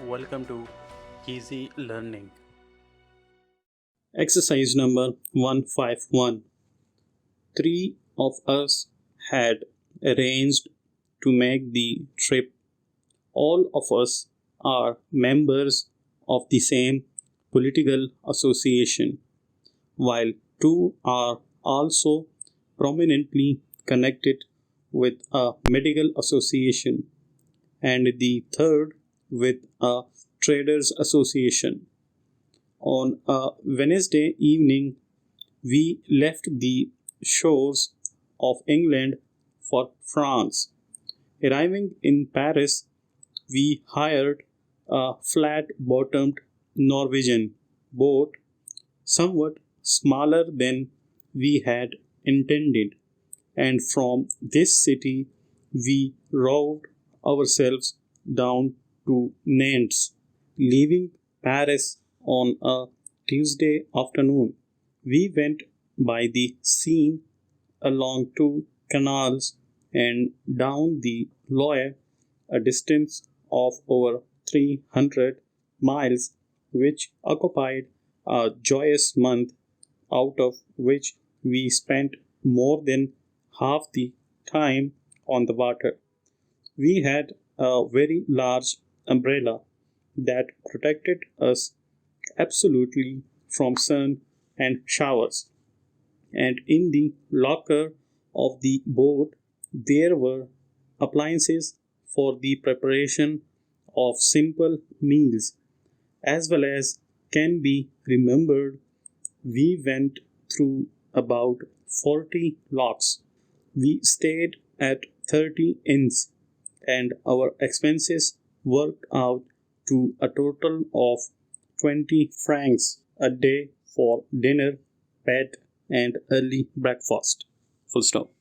Welcome to Easy Learning. Exercise number 151. Three of us had arranged to make the trip. All of us are members of the same political association, while two are also prominently connected with a medical association, and the third with a traders association. On a Wednesday evening, we left the shores of England for France. Arriving in Paris, we hired a flat bottomed Norwegian boat, somewhat smaller than we had intended, and from this city we rowed ourselves down to Nantes, leaving Paris on a Tuesday afternoon. We went by the Seine along two canals and down the Loire, a distance of over 300 miles, which occupied a joyous month, out of which we spent more than half the time on the water. We had a very large umbrella that protected us absolutely from sun and showers, and in the locker of the boat there were appliances for the preparation of simple meals. As well as can be remembered, we went through about 40 locks. We stayed at 30 inns, and our expenses worked out to a total of 20 francs a day for dinner, bed, and early breakfast. Full stop.